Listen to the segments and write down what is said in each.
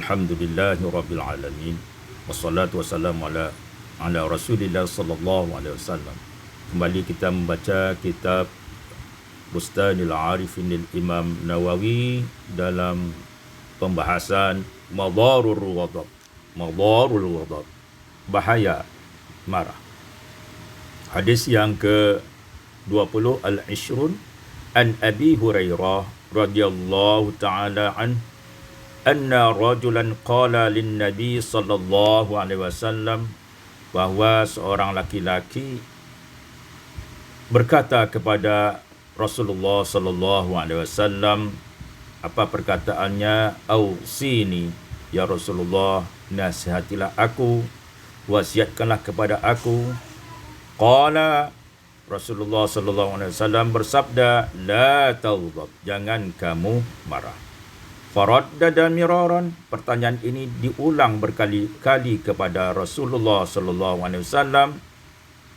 Alhamdulillahi Rabbil Alamin. Wassalatu wassalamu ala Rasulillah sallallahu alaihi wasallam. Kembali kita membaca kitab Bustanil Arifin Imam Nawawi dalam pembahasan Madarul Ghadab. Bahaya marah. Hadis yang ke-20 al-Ishrun an Abi Hurairah radhiyallahu ta'ala anna rajulan qala lin Nabi sallallahu alaihi wasallam, bahawa seorang laki-laki berkata kepada Rasulullah sallallahu alaihi wasallam. Apa perkataannya? Ausini ya Rasulullah, nasihatilah aku, wasiatkanlah kepada aku. Qala, Rasulullah sallallahu alaihi wasallam bersabda, la taghdab, jangan kamu marah. Faraddada miraran, pertanyaan ini diulang berkali-kali kepada Rasulullah sallallahu alaihi wasallam,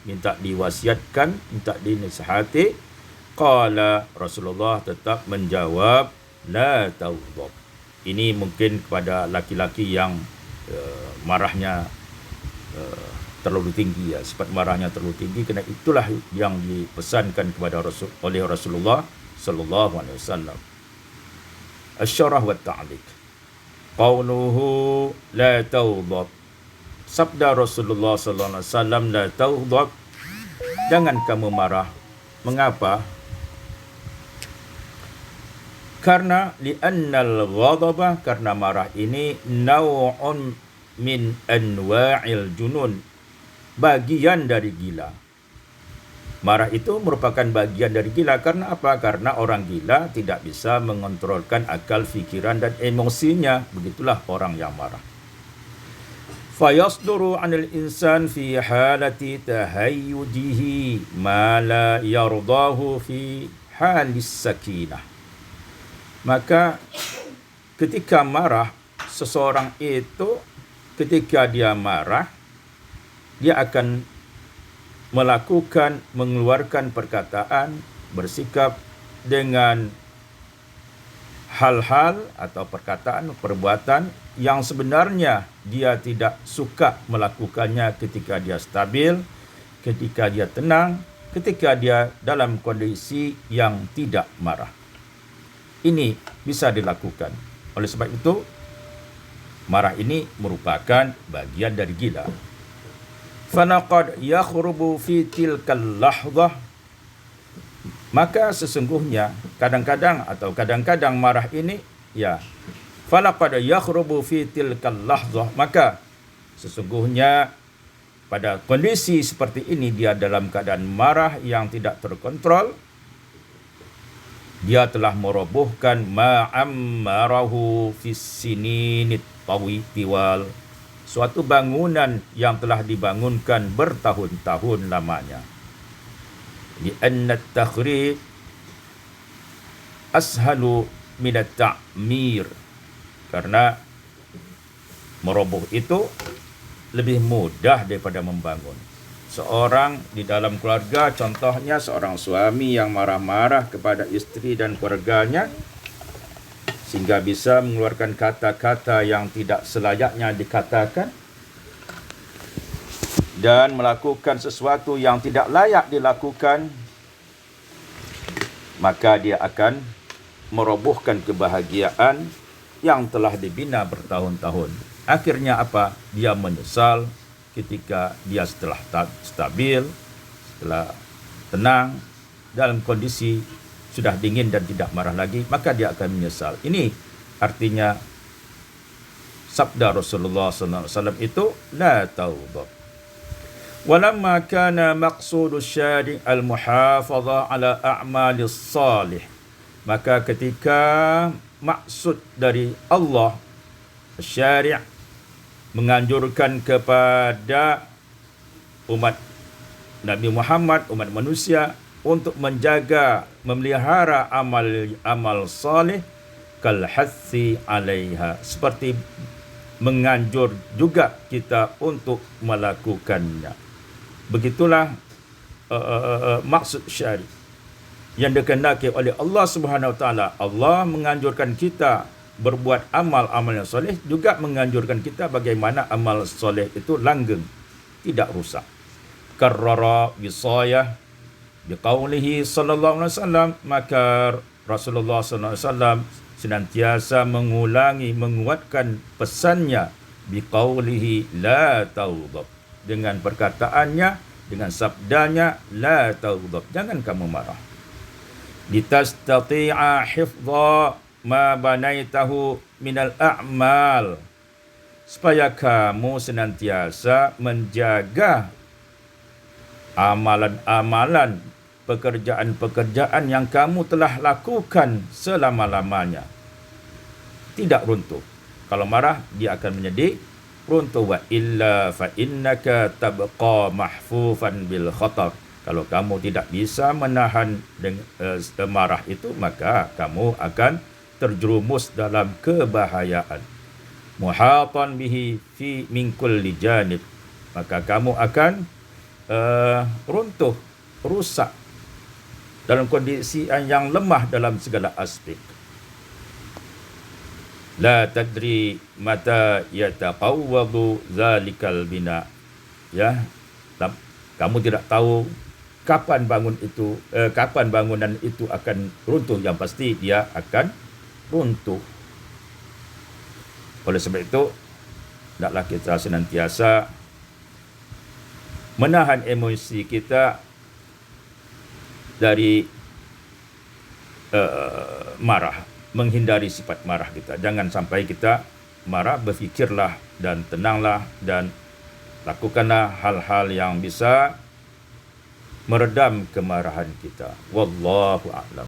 minta diwasiatkan, minta dinasihati. Qala, Rasulullah tetap menjawab, la taghdab. Ini mungkin kepada laki-laki yang marahnya terlalu tinggi, sifat marahnya terlalu tinggi, kerana itulah yang dipesankan kepada oleh Rasulullah sallallahu alaihi wasallam. Asy-syarah wa ta'liq. Qauluhu la taghdab. Sabda Rasulullah sallallahu alaihi wasallam, la taghdab, jangan kamu marah. Mengapa? Karena li'annal ghadaba, karena marah ini naw'un min anwa'il junun, bagian dari gila. Marah itu merupakan bagian dari gila. Karena apa? Karena orang gila tidak bisa mengontrolkan akal, fikiran dan emosinya. Begitulah orang yang marah. Fayasduru 'anil insan fi halati tahayyudihi ma la yardahu fi halis sakinah. Maka ketika marah, seseorang itu ketika dia marah, dia akan mengeluarkan perkataan, bersikap dengan hal-hal atau perkataan, perbuatan yang sebenarnya dia tidak suka melakukannya ketika dia stabil, ketika dia tenang, ketika dia dalam kondisi yang tidak marah. Ini bisa dilakukan. Oleh sebab itu, marah ini merupakan bagian dari gila. Fanaqad yakhrubu fi tilkal lahzah, maka sesungguhnya kadang-kadang marah ini falaqad yakhrubu fi tilkal lahzah, maka sesungguhnya pada kondisi seperti ini dia dalam keadaan marah yang tidak terkontrol, dia telah merobohkan ma'ammarahu fis sininit tiwal, suatu bangunan yang telah dibangunkan bertahun-tahun lamanya. Li'anna at-takhrib ashalu min at-ta'mir, karena meroboh itu lebih mudah daripada membangun. Seorang di dalam keluarga, contohnya seorang suami yang marah-marah kepada istri dan keluarganya, sehingga bisa mengeluarkan kata-kata yang tidak selayaknya dikatakan dan melakukan sesuatu yang tidak layak dilakukan, maka dia akan merobohkan kebahagiaan yang telah dibina bertahun-tahun. Akhirnya apa? Dia menyesal ketika dia setelah stabil, setelah tenang, dalam kondisi sudah dingin dan tidak marah lagi, maka dia akan menyesal. Ini artinya sabda Rasulullah SAW itu, la taghdab. Walamma kana maqsudu syari' al-muhafadha ala a'malis salih, maka ketika maksud dari Allah syari' menganjurkan kepada umat Nabi Muhammad, umat manusia, untuk menjaga, memelihara amal salih, kal hathi alaiha, seperti menganjur juga kita untuk melakukannya. Begitulah maksud syari yang dikehendaki oleh Allah Subhanahu Wa Taala. Allah menganjurkan kita berbuat amal-amal yang soleh, juga menganjurkan kita bagaimana amal soleh itu langgeng, tidak rusak. Karrara wisayah biqaulihi sallallahu alaihi wasallam, maka Rasulullah sallallahu alaihi wasallam senantiasa menguatkan pesannya biqaulihi la taghdab, dengan perkataannya, dengan sabdanya la taghdab, jangan kamu marah. Litastati'a hifdha ma banaitahu minal a'mal, supaya kamu senantiasa menjaga amalan-amalan, pekerjaan-pekerjaan yang kamu telah lakukan selama-lamanya, tidak runtuh. Kalau marah, dia akan menjadi runtuh. Wa illa fa innaka tabqa mahfufan bil khatar. Kalau kamu tidak bisa menahan marah itu, maka kamu akan terjerumus dalam kebahayaan. Muhatan bihi fi min kulli janib, maka kamu akan runtuh, rusak dalam kondisi yang lemah dalam segala aspek. La tadri mata yataqawwadu zalikal bina, ya, kamu tidak tahu kapan bangunan itu akan runtuh. Yang pasti dia akan runtuh. Oleh sebab itu, hendaklah kita senantiasa menahan emosi kita dari marah, menghindari sifat marah kita. Jangan sampai kita marah, berfikirlah dan tenanglah dan lakukanlah hal-hal yang bisa meredam kemarahan kita. Wallahu a'lam.